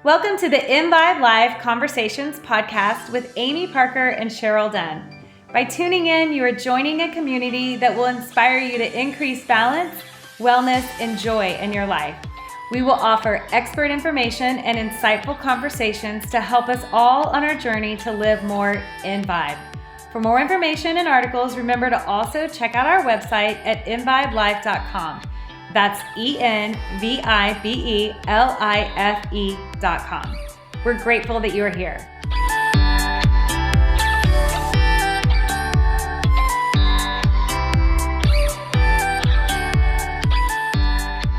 Welcome to the EnVibe Live Conversations podcast with Amy, Parker, and Cheryl Dunn. By tuning in, you are joining a community that will inspire you to increase balance, wellness, and joy in your life. We will offer expert information and insightful conversations to help us all on our journey to live more in vibe. For more information and articles, remember to also check out our website at envibelife.com. That's EnVibelife.com. We're grateful that you are here.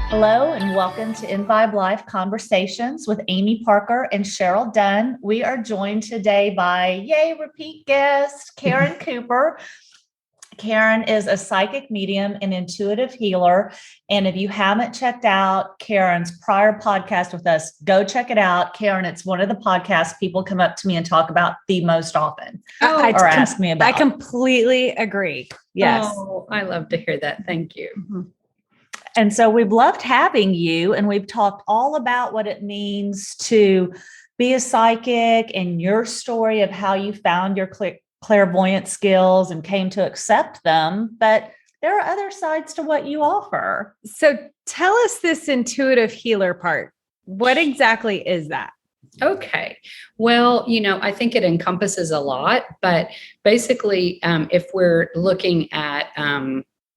Hello and welcome to EnVibe Live Conversations with Amy, Parker, and Cheryl Dunn. We are joined today by, repeat guest, Karen Cooper. Karen is a psychic medium and intuitive healer. And if you haven't checked out Karen's prior podcast with us, go check it out. Karen, it's one of the podcasts people come up to me and talk about the most often or ask me about. I completely agree. Yes. Oh, I love to hear that. Thank you. Mm-hmm. And so we've loved having you, and we've talked all about what it means to be a psychic and your story of how you found your clairvoyant skills and came to accept them. But there are other sides to what you offer. So tell us this intuitive healer part. What exactly is that? Okay. Well, I think it encompasses a lot, but basically, if we're looking at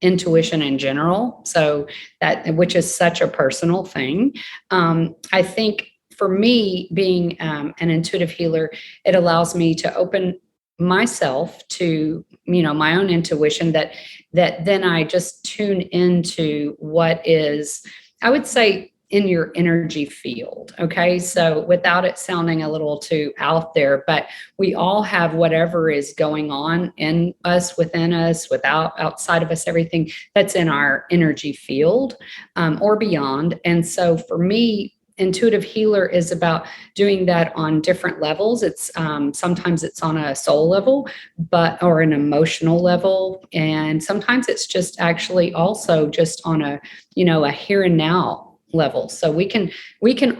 intuition in general, so that, which is such a personal thing, I think for me, being an intuitive healer, it allows me to open myself to, my own intuition that then I just tune into what is, I would say, in your energy field. Okay. So without it sounding a little too out there, but we all have whatever is going on in us, within us, outside of us, everything that's in our energy field, or beyond. And so for me, intuitive healer is about doing that on different levels. It's sometimes it's on a soul level, or an emotional level, and sometimes it's just actually also just on a here and now level. So we can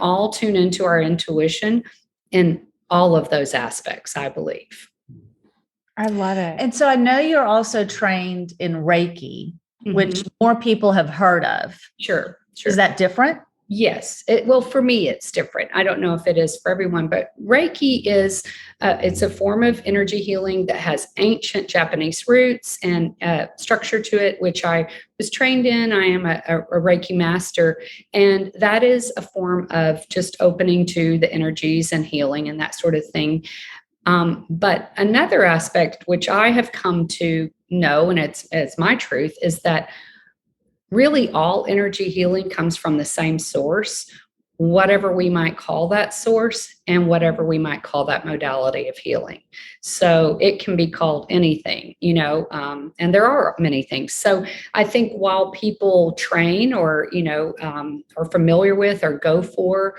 all tune into our intuition in all of those aspects, I believe. I love it. And so I know you're also trained in Reiki, Mm-hmm. which more people have heard of. Sure. Is that different? Yes. Well, for me, it's different. I don't know if it is for everyone, but Reiki is, it's a form of energy healing that has ancient Japanese roots and structure to it, which I was trained in. I am a Reiki master, and that is a form of just opening to the energies and healing and that sort of thing. But another aspect, which I have come to know, and it's my truth, is that really all energy healing comes from the same source, whatever we might call that source and whatever we might call that modality of healing. So it can be called anything, and there are many things. So I think while people train or, are familiar with or go for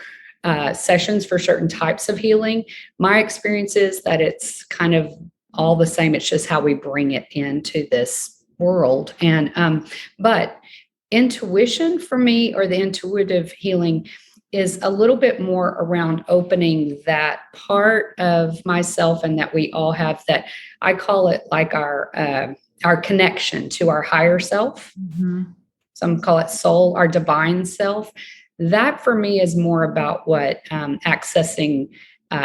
sessions for certain types of healing, my experience is that it's kind of all the same. It's just how we bring it into this world. And, but intuition for me, or the intuitive healing, is a little bit more around opening that part of myself and that we all have, that I call it like our connection to our higher self. Mm-hmm. Some call it soul, our divine self. That for me is more about what accessing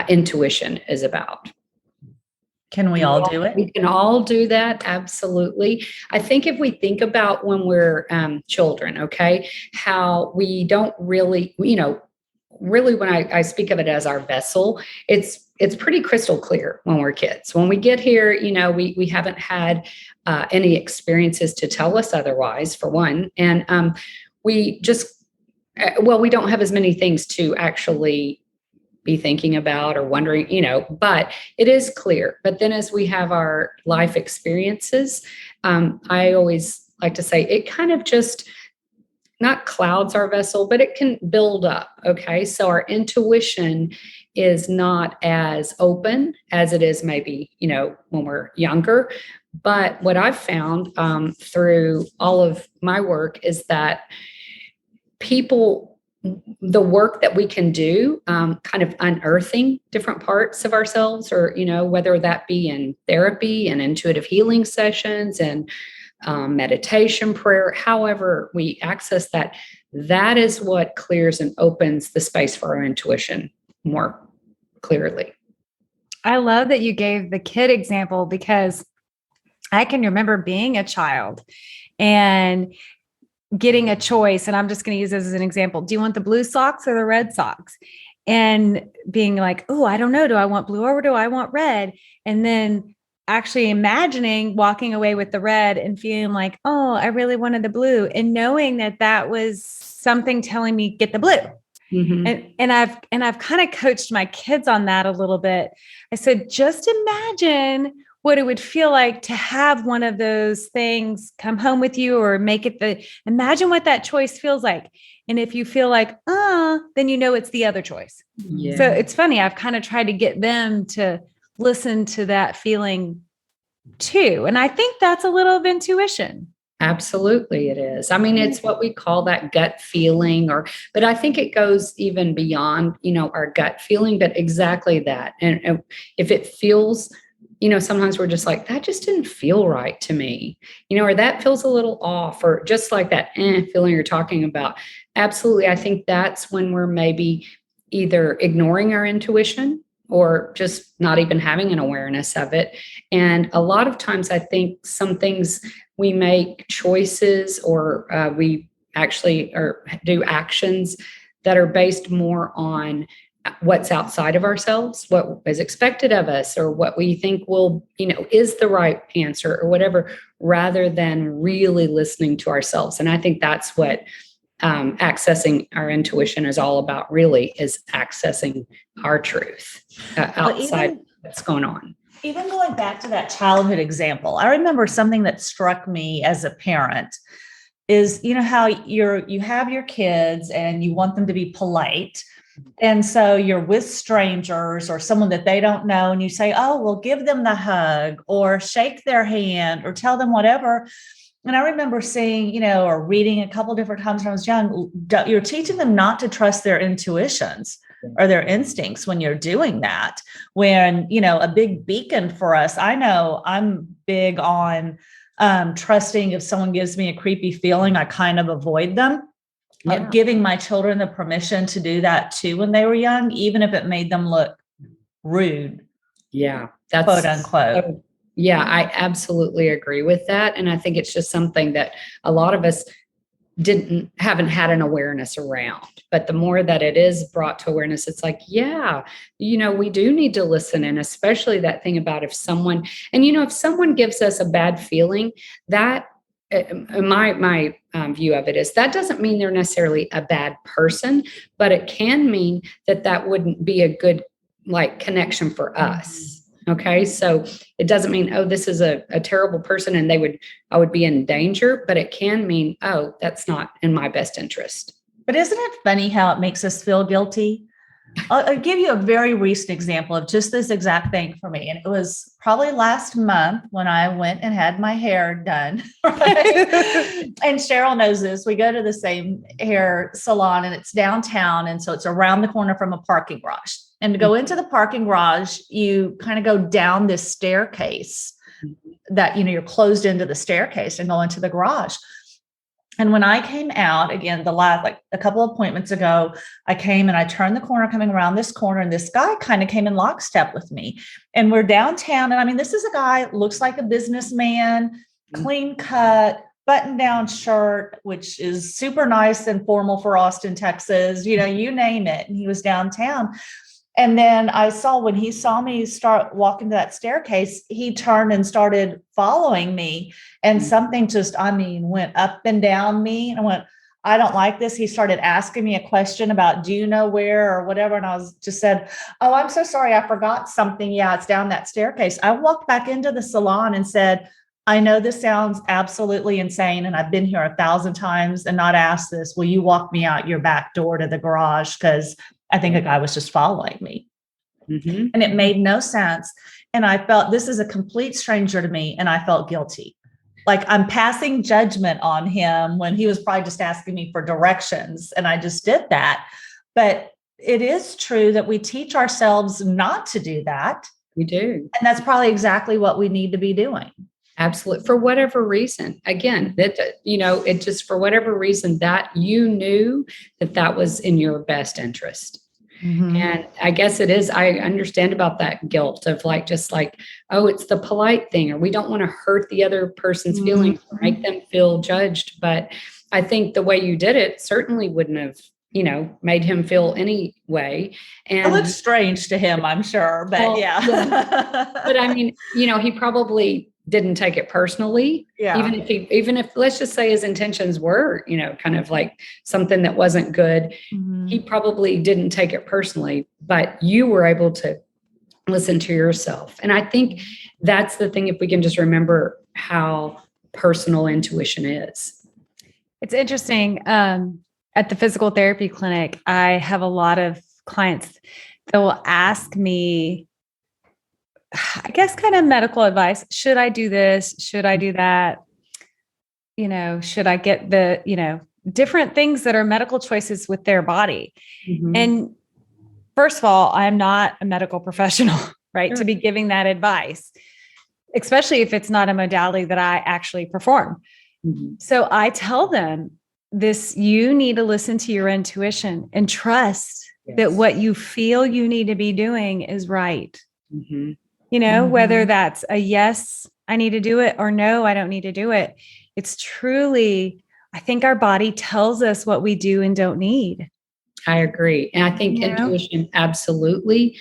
intuition is about. Can we all do it? We can all do that. Absolutely. I think if we think about when we're children, okay, how we don't really, really when I speak of it as our vessel, it's pretty crystal clear when we're kids. When we get here, we haven't had any experiences to tell us otherwise, for one. And we just, we don't have as many things to actually be thinking about or wondering, but it is clear. But then as we have our life experiences, I always like to say it kind of just not clouds our vessel, but it can build up. Okay. So our intuition is not as open as it is maybe, when we're younger. But what I've found through all of my work is that people the work that we can do, kind of unearthing different parts of ourselves, or, whether that be in therapy and intuitive healing sessions and meditation, prayer, however we access that, that is what clears and opens the space for our intuition more clearly. I love that you gave the kid example, because I can remember being a child and getting a choice. And I'm just going to use this as an example. Do you want the blue socks or the red socks? And being like, oh, I don't know. Do I want blue or do I want red? And then actually imagining walking away with the red and feeling like, oh, I really wanted the blue. And knowing that that was something telling me get the blue. Mm-hmm. And I've kind of coached my kids on that a little bit. I said, just imagine what it would feel like to have one of those things come home with you, or make it imagine what that choice feels like. And if you feel like, then it's the other choice. Yeah. So it's funny. I've kind of tried to get them to listen to that feeling too. And I think that's a little of intuition. Absolutely, it is. I mean, it's what we call that gut feeling, but I think it goes even beyond, our gut feeling, but exactly that. And if it feels, sometimes we're just like, that just didn't feel right to me, or that feels a little off, or just like that feeling you're talking about. Absolutely. I think that's when we're maybe either ignoring our intuition or just not even having an awareness of it. And a lot of times I think some things we make choices, or we actually do actions that are based more on what's outside of ourselves, what is expected of us, or what we think will, is the right answer, or whatever, rather than really listening to ourselves. And I think that's what accessing our intuition is all about, really, is accessing our truth outside what's going on. Even going back to that childhood example, I remember something that struck me as a parent is, how you have your kids and you want them to be polite. And so you're with strangers or someone that they don't know, and you say, oh, well, give them the hug or shake their hand or tell them whatever. And I remember seeing, or reading a couple different times when I was young, you're teaching them not to trust their intuitions or their instincts when you're doing that. When, a big beacon for us, I know I'm big on trusting. If someone gives me a creepy feeling, I kind of avoid them. Yeah. Giving my children the permission to do that too when they were young, even if it made them look rude. Yeah. That's quote unquote. Yeah, I absolutely agree with that. And I think it's just something that a lot of us haven't had an awareness around. But the more that it is brought to awareness, it's like, yeah, we do need to listen. And especially that thing about if someone gives us a bad feeling, that my view of it is that doesn't mean they're necessarily a bad person, but it can mean that wouldn't be a good connection for us. Okay. So it doesn't mean, oh, this is a terrible person and I would be in danger, but it can mean, oh, that's not in my best interest. But isn't it funny how it makes us feel guilty? I'll give you a very recent example of just this exact thing for me. And it was probably last month when I went and had my hair done. Right? And Cheryl knows this. We go to the same hair salon and it's downtown. And so it's around the corner from a parking garage. And to go into the parking garage, you kind of go down this staircase that, you're closed into the staircase and go into the garage. And when I came out again, a couple of appointments ago, I came and I turned the corner coming around this corner, and this guy kind of came in lockstep with me. And we're downtown. And I mean, this is a guy, looks like a businessman, clean cut, button down shirt, which is super nice and formal for Austin, Texas, you name it. And he was downtown. And then I saw when he saw me start walking to that staircase, he turned and started following me. And something just, went up and down me. And I went, I don't like this. He started asking me a question about, do you know where or whatever? And I was just said, oh, I'm so sorry. I forgot something. Yeah, it's down that staircase. I walked back into the salon and said, I know this sounds absolutely insane. And I've been here 1,000 times and not asked this. Will you walk me out your back door to the garage? Because I think a guy was just following me. Mm-hmm. And it made no sense. And I felt this is a complete stranger to me. And I felt guilty. like I'm passing judgment on him when he was probably just asking me for directions. And I just did that. But it is true that we teach ourselves not to do that. We do. And that's probably exactly what we need to be doing. Absolutely. For whatever reason, again, that, it just, for whatever reason that you knew that was in your best interest. Mm-hmm. And I guess it is, I understand about that guilt of just oh, it's the polite thing, or we don't want to hurt the other person's feelings or make them feel judged. But I think the way you did it certainly wouldn't have, made him feel any way. And it looks strange to him, I'm sure, but yeah. But I mean, he probably didn't take it personally. Yeah. Even if let's just say his intentions were, kind of like something that wasn't good, he probably didn't take it personally, but you were able to listen to yourself. And I think that's the thing, if we can just remember how personal intuition is. It's interesting. At the physical therapy clinic, I have a lot of clients that will ask me, I guess, kind of medical advice. Should I do this? Should I do that? Should I get the, different things that are medical choices with their body? Mm-hmm. And first of all, I'm not a medical professional, right? Sure. To be giving that advice, especially if it's not a modality that I actually perform. Mm-hmm. So I tell them you need to listen to your intuition and trust that what you feel you need to be doing is right. Mm-hmm. Whether that's a yes, I need to do it, or no, I don't need to do it. It's truly, I think our body tells us what we do and don't need. I agree. And I think intuition absolutely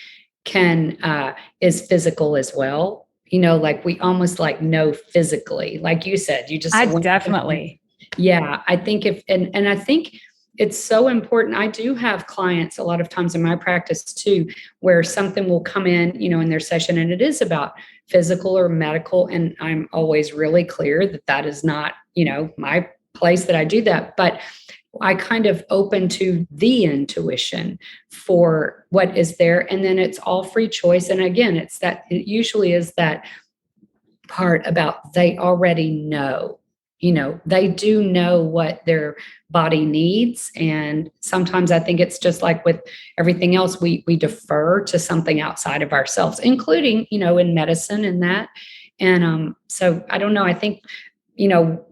is physical as well. We almost know physically, like you said, I definitely. Yeah. I think I think it's so important. I do have clients a lot of times in my practice too, where something will come in, in their session, and it is about physical or medical. And I'm always really clear that is not, my place that I do that, but I kind of open to the intuition for what is there. And then it's all free choice. And again, it usually is that part about they already know. They do know what their body needs. And sometimes I think it's just like with everything else, we defer to something outside of ourselves, including, in medicine and that. And so I don't know, I think,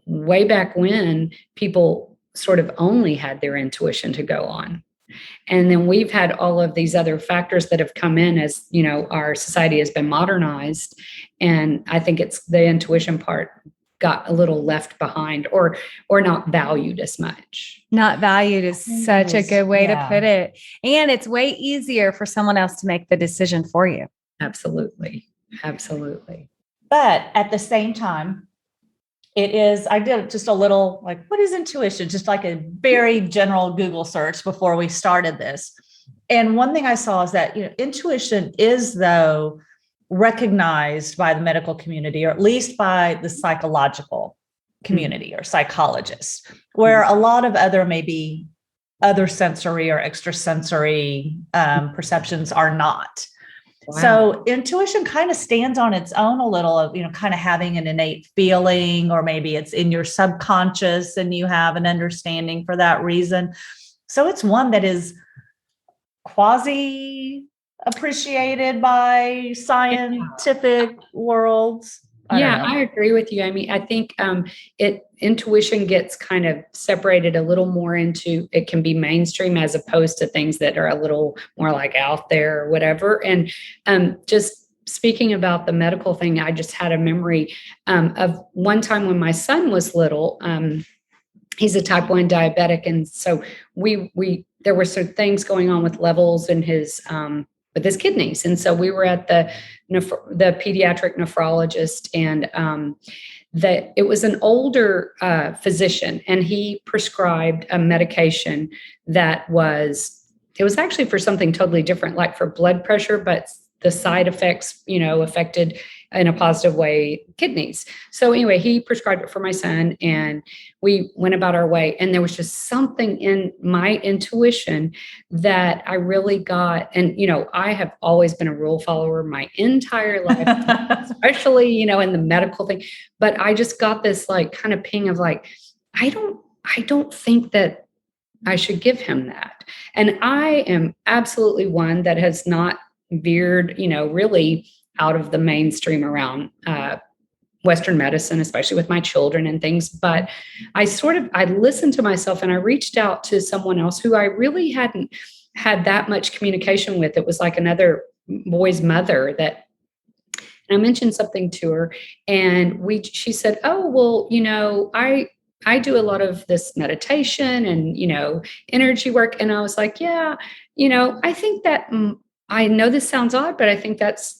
way back when people sort of only had their intuition to go on. And then we've had all of these other factors that have come in as, our society has been modernized. And I think it's the intuition part got a little left behind or not valued as much. Not valued is such a good way to put it. And it's way easier for someone else to make the decision for you. Absolutely. Absolutely. But at the same time, I did just a little, what is intuition? Just like a very general Google search before we started this. And one thing I saw is that, intuition is, though, recognized by the medical community, or at least by the psychological community or psychologists, where a lot of maybe other sensory or extrasensory perceptions are not. Wow. So intuition kind of stands on its own a little of, kind of having an innate feeling, or maybe it's in your subconscious and you have an understanding for that reason. So it's one that is quasi appreciated by scientific worlds. I agree with you. I mean, I think intuition gets kind of separated a little more into, it can be mainstream as opposed to things that are a little more out there or whatever. And just speaking about the medical thing, I just had a memory of one time when my son was little. He's a type 1 diabetic. And so there were some things going on with levels in his with his kidneys. And so we were at the pediatric nephrologist, and it was an older physician, and he prescribed a medication it was actually for something totally different, like for blood pressure, but the side effects, affected in a positive way, kidneys. So anyway, he prescribed it for my son and we went about our way. And there was just something in my intuition that I really got. And, I have always been a rule follower my entire life, especially, in the medical thing. But I just got this like kind of ping of like, I don't think that I should give him that. And I am absolutely one that has not veered, really out of the mainstream around Western medicine, especially with my children and things. But I listened to myself and I reached out to someone else who I really hadn't had that much communication with. It was like another boy's mother that, and I mentioned something to her and she said, oh, well, I do a lot of this meditation and, energy work. And I was like, yeah, I think that I know this sounds odd, but I think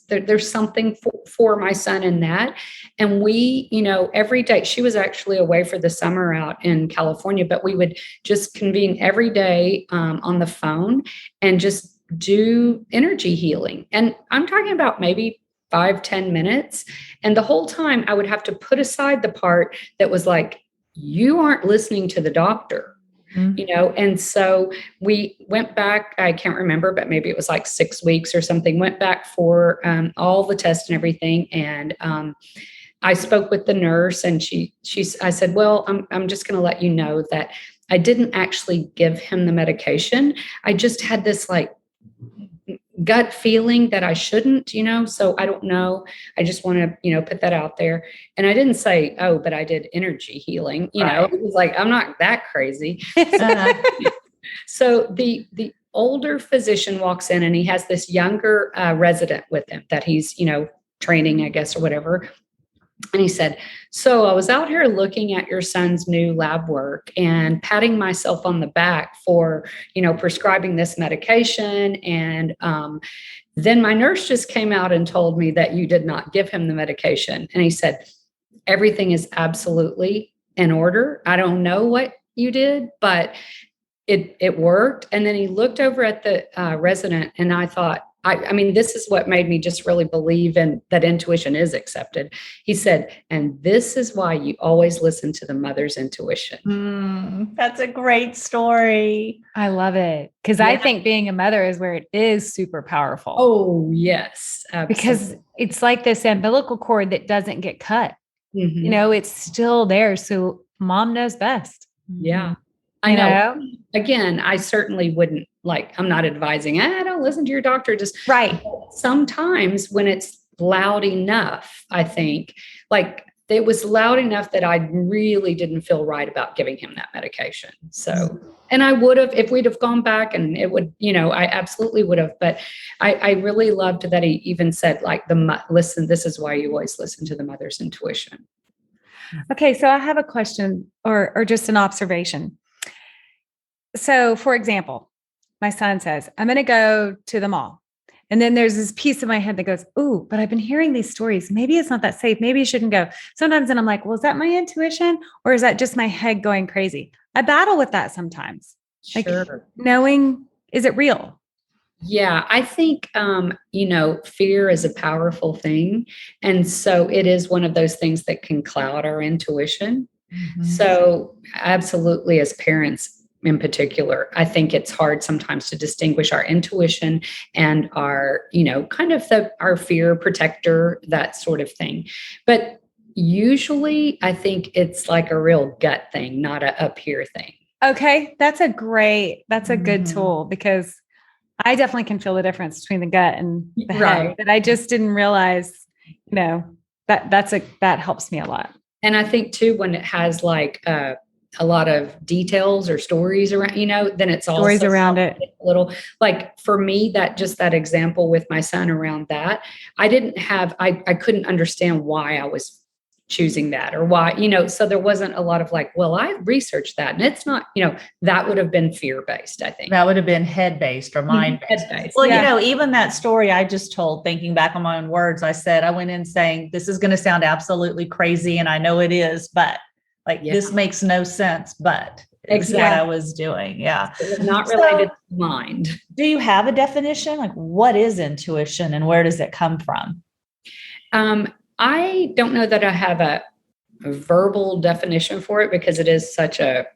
there's something for my son in that. And we, every day, she was actually away for the summer out in California, but we would just convene every day on the phone and just do energy healing. And I'm talking about maybe 5-10 minutes. And the whole time I would have to put aside the part that was like, you aren't listening to the doctor. And so we went back, I can't remember, but maybe it was like 6 weeks or something, went back for all the tests and everything. And I spoke with the nurse and I said, well, I'm just going to let you know that I didn't actually give him the medication. I just had this like gut feeling that I shouldn't, so I don't know. I just want to, put that out there. And I didn't say, oh, but I did energy healing, Right. It was like, I'm not that crazy. So the older physician walks in and he has this younger resident with him that he's, training, I guess, or whatever. And he said, so I was out here looking at your son's new lab work and patting myself on the back for, prescribing this medication. And then my nurse just came out and told me that you did not give him the medication. And he said, everything is absolutely in order. I don't know what you did, but it worked. And then he looked over at the resident and I thought, I mean, this is what made me just really believe in that intuition is accepted. He said, and this is why you always listen to the mother's intuition. That's a great story. I love it. Because I think being a mother is where it is super powerful. Oh, yes. Absolutely. Because it's like this umbilical cord that doesn't get cut. Mm-hmm. It's still there. So mom knows best. Yeah. I know. Again, I certainly wouldn't I'm not advising, don't listen to your doctor. Just right. Sometimes when it's loud enough, I think it was loud enough that I really didn't feel right about giving him that medication. So, and I would have, if we'd have gone back and it would, I absolutely would have, but I really loved that he even said listen, this is why you always listen to the mother's intuition. Okay. So I have a question or just an observation. So for example, my son says, I'm going to go to the mall. And then there's this piece of my head that goes, ooh, but I've been hearing these stories. Maybe it's not that safe. Maybe you shouldn't go. Sometimes then I'm like, well, is that my intuition or is that just my head going crazy? I battle with that sometimes. Sure. Knowing, is it real? Yeah, I think, fear is a powerful thing. And so it is one of those things that can cloud our intuition. Mm-hmm. So absolutely, as parents, in particular, I think it's hard sometimes to distinguish our intuition and our, our fear protector, that sort of thing. But usually I think it's like a real gut thing, not a up here thing. Okay. That's a good tool because I definitely can feel the difference between the gut and the head, but I just didn't realize, that helps me a lot. And I think too, when it has a lot of details or stories around, then it's all stories around it. A little for me, that example with my son around that, I couldn't understand why I was choosing that or why, so there wasn't a lot of I researched that and it's not, that would have been fear-based. I think that would have been head-based or mind-based. Well, even that story I just told, thinking back on my own words, I said, I went in saying, this is going to sound absolutely crazy. And I know it is, but this makes no sense, but exactly what I was doing. Yeah. It was not related to mind. Do you have a definition? What is intuition and where does it come from? I don't know that I have a verbal definition for it because it is such a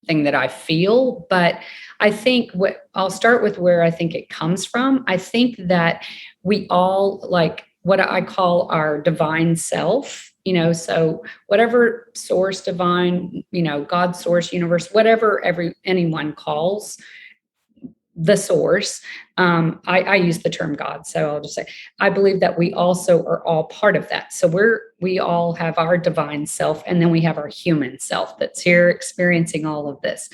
thing that I feel. But I think I'll start with where I think it comes from. I think that we all like what I call our divine self, so whatever source, divine, God, source, universe, whatever anyone calls the source. I use the term God, so I'll just say I believe that we also are all part of that. So we all have our divine self, and then we have our human self that's here experiencing all of this.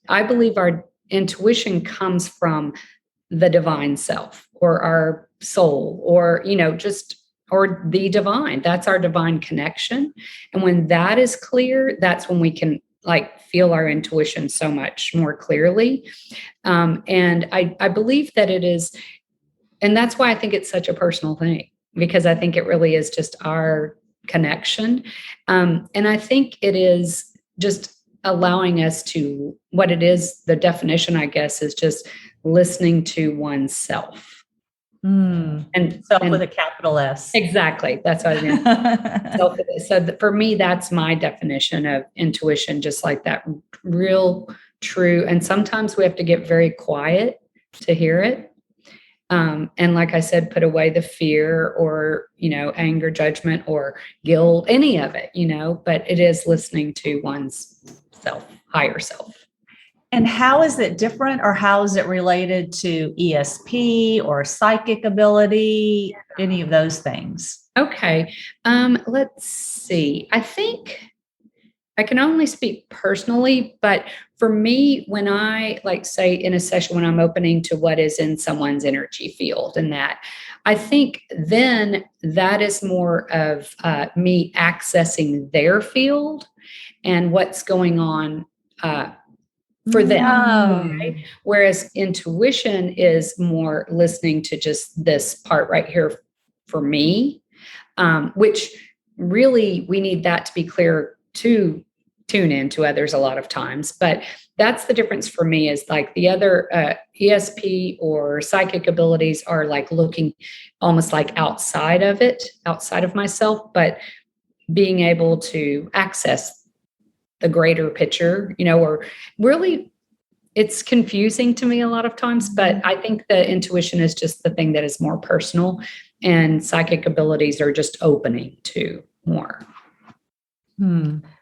I believe our intuition comes from the divine self or our soul, or or the divine. That's our divine connection. And when that is clear, that's when we can feel our intuition so much more clearly. And I believe that it is, and that's why I think it's such a personal thing, because I think it really is just our connection. And I think it is just allowing us to, what it is, the definition, I guess, is just listening to oneself. And self with a capital S. Exactly. That's what I mean. So for me, that's my definition of intuition, just like that real, true. And sometimes we have to get very quiet to hear it. And like I said, put away the fear or, anger, judgment, or guilt, any of it, but it is listening to one's self, higher self. And how is it different, or how is it related to ESP or psychic ability, any of those things? Okay. Let's see. I think I can only speak personally, but for me, when I say in a session, when I'm opening to what is in someone's energy field, and that, I think then that is more of me accessing their field and what's going on for them. Right? Whereas intuition is more listening to just this part right here for me, which really we need that to be clear to tune in to others a lot of times. But that's the difference for me, is the other ESP or psychic abilities are looking almost outside of it, outside of myself, but being able to access the greater picture, or really it's confusing to me a lot of times, but I think the intuition is just the thing that is more personal, and psychic abilities are just opening to more.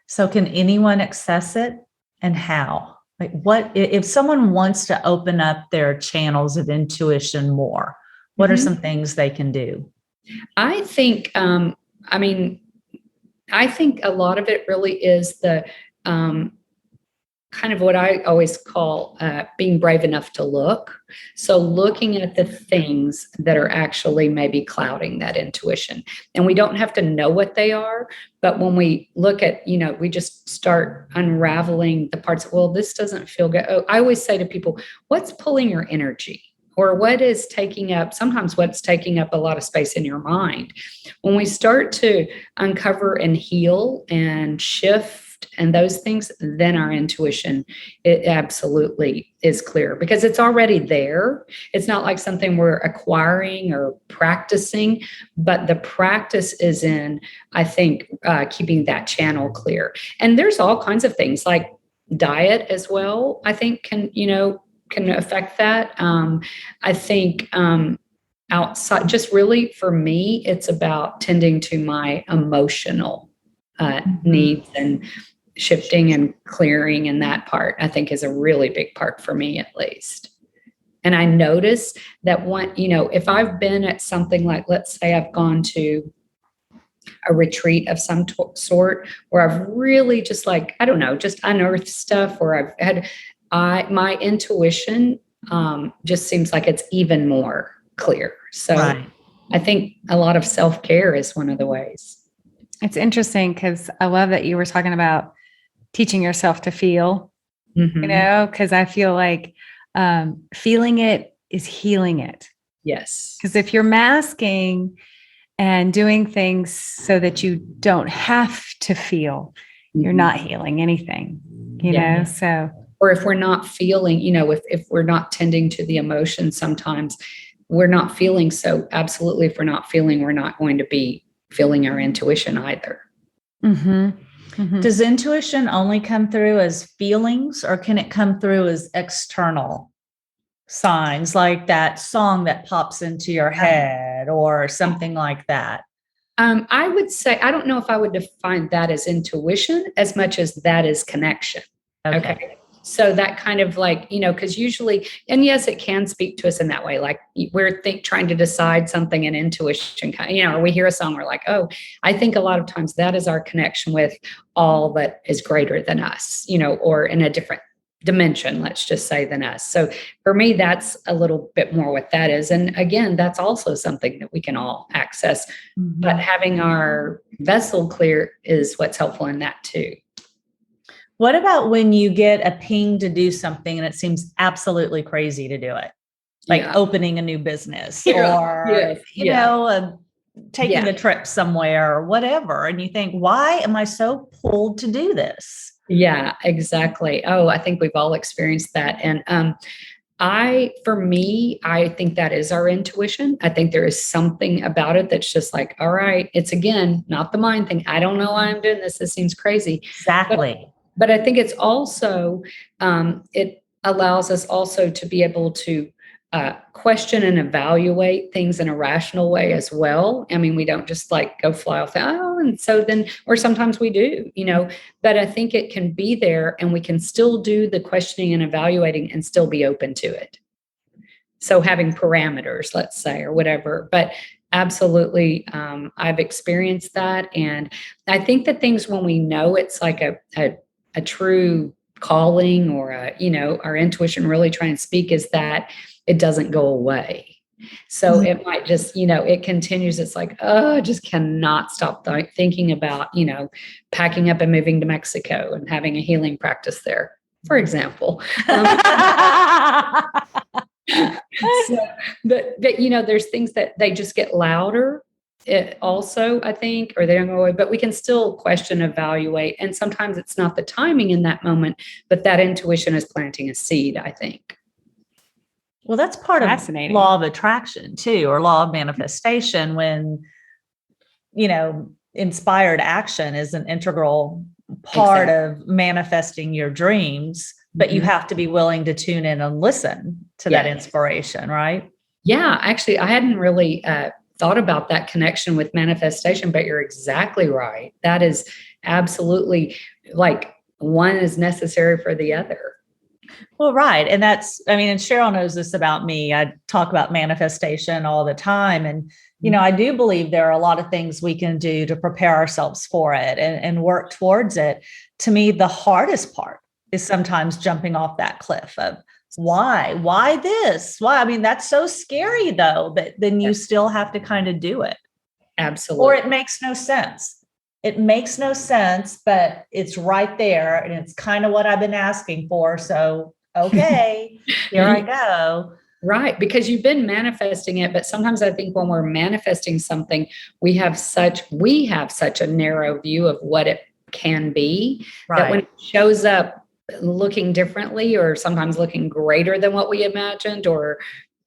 So can anyone access it, and how? What if someone wants to open up their channels of intuition more? What are some things they can do? I think, I think a lot of it really is the kind of what I always call being brave enough to look. So looking at the things that are actually maybe clouding that intuition. And we don't have to know what they are, but when we look at, we just start unraveling the parts. Well, this doesn't feel good. Oh, I always say to people, what's pulling your energy? Or what is taking up, sometimes what's taking up a lot of space in your mind. When we start to uncover and heal and shift and those things, then our intuition, it absolutely is clear, because it's already there. It's not like something we're acquiring or practicing, but the practice is in, I think, keeping that channel clear. And there's all kinds of things like diet as well, I think can affect that. I think outside, just really for me, it's about tending to my emotional needs and shifting and clearing, and that part I think is a really big part for me, at least. And I notice that if I've been at something like, let's say I've gone to a retreat of some sort where I've really just just unearthed stuff, or I've had my intuition just seems like it's even more clear. So right. I think a lot of self-care is one of the ways. It's interesting because I love that you were talking about teaching yourself to feel, because I feel like feeling it is healing it. Yes. Because if you're masking and doing things so that you don't have to feel, you're not healing anything, you know? So, or if we're not feeling, if we're not tending to the emotions, sometimes we're not feeling. So absolutely, if we're not feeling, we're not going to be feeling our intuition either. Mm-hmm. Mm-hmm. Does intuition only come through as feelings, or can it come through as external signs, like that song that pops into your head or something like that? I would say, I don't know if I would define that as intuition as much as that is connection. Okay. So that kind of like, because usually, and yes, it can speak to us in that way. Like we're trying to decide something, and intuition, or we hear a song, we're like, oh, I think a lot of times that is our connection with all that is greater than us, or in a different dimension, let's just say, than us. So for me, that's a little bit more what that is. And again, that's also something that we can all access, but having our vessel clear is what's helpful in that too. What about when you get a ping to do something and it seems absolutely crazy to do it? Like opening a new business or, taking a trip somewhere or whatever. And you think, why am I so pulled to do this? Yeah, exactly. Oh, I think we've all experienced that. And for me, I think that is our intuition. I think there is something about it that's just like, all right, it's again, not the mind thing. I don't know why I'm doing this. This seems crazy. Exactly. But I think it's also, it allows us also to be able to question and evaluate things in a rational way as well. I mean, we don't just like go fly off, and so then, or sometimes we do, but I think it can be there and we can still do the questioning and evaluating and still be open to it. So having parameters, let's say, or whatever, but absolutely, I've experienced that. And I think that things when we know it's like a true calling or our intuition really trying to speak is that it doesn't go away. So it might just, it continues. It's like, oh, I just cannot stop thinking about, packing up and moving to Mexico and having a healing practice there, for example. But there's things that they just get louder. It also, I think, or they don't go away, but we can still question, evaluate. And sometimes it's not the timing in that moment, but that intuition is planting a seed, I think. Well, that's part of law of attraction too, or law of manifestation, when, inspired action is an integral part of manifesting your dreams, but you have to be willing to tune in and listen to that inspiration, right? Yeah, actually, I hadn't really thought about that connection with manifestation, but you're exactly right. That is absolutely, like, one is necessary for the other. Well, right. And and Cheryl knows this about me. I talk about manifestation all the time. And, I do believe there are a lot of things we can do to prepare ourselves for it and work towards it. To me, the hardest part is sometimes jumping off that cliff of why this? Why? I mean, that's so scary though, but then you still have to kind of do it. Absolutely. Or it makes no sense. It makes no sense, but it's right there. And it's kind of what I've been asking for. So, okay, here I go. Right. Because you've been manifesting it. But sometimes I think when we're manifesting something, we have such a narrow view of what it can be, that when it shows up looking differently, or sometimes looking greater than what we imagined, or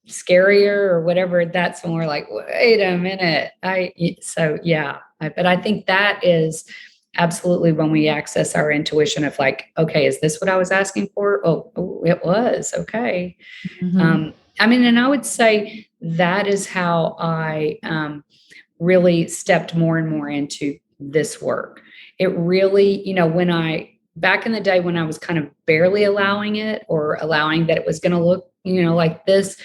scarier or whatever, that's when we're like, wait a minute. But I think that is absolutely when we access our intuition of like, okay, is this what I was asking for? Oh, it was. Okay. And I would say that is how I really stepped more and more into this work. It really, back in the day when I was kind of barely allowing it, or allowing that it was going to look, like this,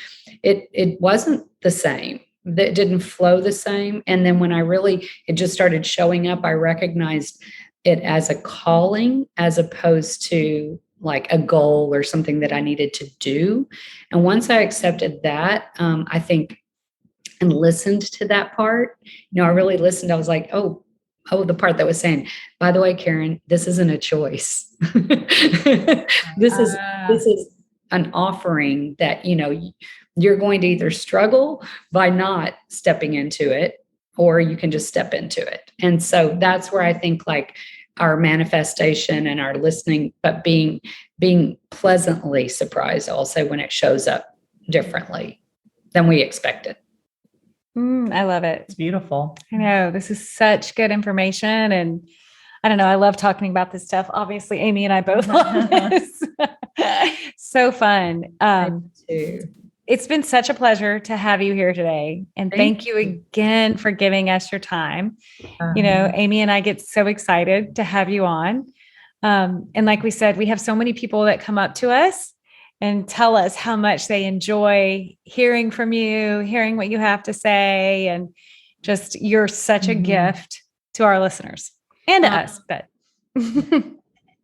it wasn't the same. That didn't flow the same. And then when it just started showing up, I recognized it as a calling as opposed to like a goal or something that I needed to do. And once I accepted that, I think, and listened to that part, I really listened. I was like, oh, the part that was saying, by the way, Karen, this isn't a choice. This is an offering that, you're going to either struggle by not stepping into it, or you can just step into it. And so that's where I think like our manifestation and our listening, but being pleasantly surprised also when it shows up differently. than we expected. I love it. It's beautiful. I know this is such good information, and I don't know. I love talking about this stuff. Obviously, Amy and I both love this. So fun. Too. It's been such a pleasure to have you here today. And thank you again for giving us your time. Amy and I get so excited to have you on. And like we said, we have so many people that come up to us and tell us how much they enjoy hearing from you, hearing what you have to say. And just, you're such a gift to our listeners and to us. But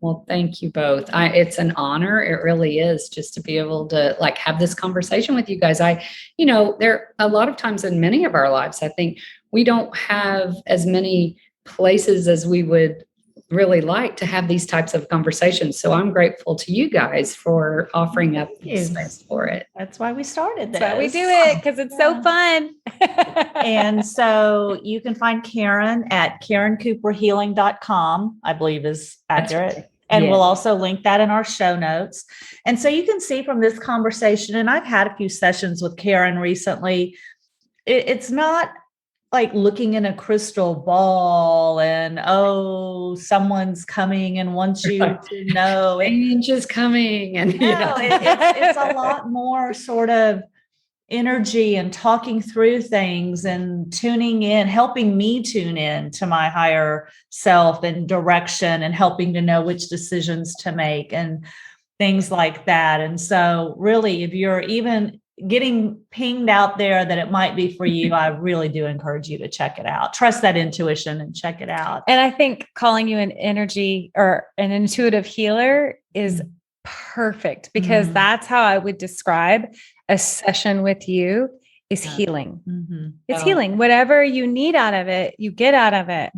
well, thank you both. It's an honor. It really is, just to be able to have this conversation with you guys. There a lot of times in many of our lives, I think we don't have as many places as we would really like to have these types of conversations. So I'm grateful to you guys for offering up space for it. That's why we started this. That's why we do it, because it's so fun. And so you can find Karen at KarenCooperHealing.com, I believe is accurate. And we'll also link that in our show notes. And so you can see from this conversation, and I've had a few sessions with Karen recently, it's not like looking in a crystal ball and, someone's coming and wants you to know. Change is coming. And it's a lot more sort of energy and talking through things and tuning in, helping me tune in to my higher self and direction, and helping to know which decisions to make and things like that. And so really, if you're even getting pinged out there that it might be for you, I really do encourage you to check it out. Trust that intuition and check it out. And I think calling you an energy or an intuitive healer is perfect, because that's how I would describe a session with you is healing. It's healing. Whatever you need out of it, you get out of it,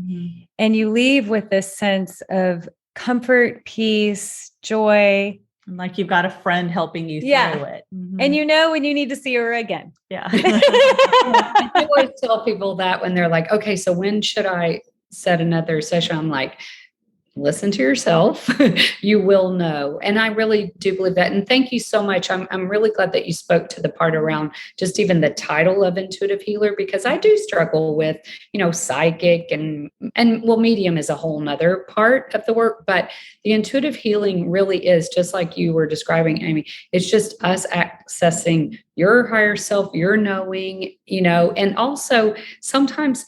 and you leave with this sense of comfort, peace, joy. Like you've got a friend helping you through it. And you know when you need to see her again. I always tell people that when they're like, okay, so when should I set another session? I'm like, listen to yourself. You will know. And I really do believe that. And thank you so much. I'm really glad that you spoke to the part around just even the title of intuitive healer, because I do struggle with, psychic and medium is a whole nother part of the work. But the intuitive healing really is just like you were describing, Amy. It's just us accessing your higher self, your knowing, and also sometimes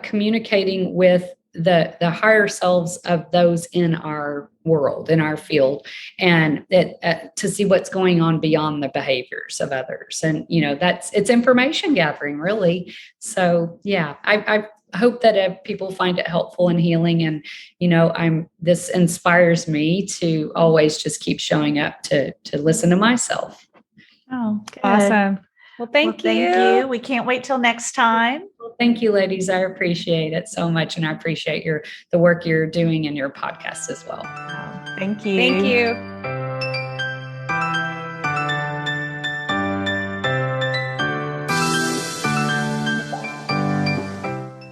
communicating with the higher selves of those in our world, in our field, and to see what's going on beyond the behaviors of others. And, it's information gathering, really. So, I hope that people find it helpful and healing. And, this inspires me to always just keep showing up to listen to myself. Oh, good. Awesome. Well, thank you. We can't wait till next time. Well, thank you, ladies. I appreciate it so much. And I appreciate the work you're doing in your podcast as well. Thank you. Thank you.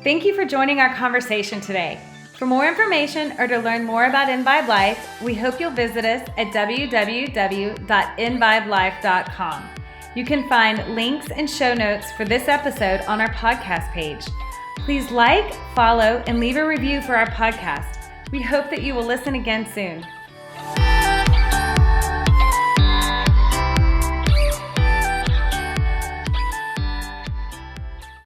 Thank you for joining our conversation today. For more information or to learn more about EnVibe Life, we hope you'll visit us at www.envibelife.com. You can find links and show notes for this episode on our podcast page. Please like, follow, and leave a review for our podcast. We hope that you will listen again soon.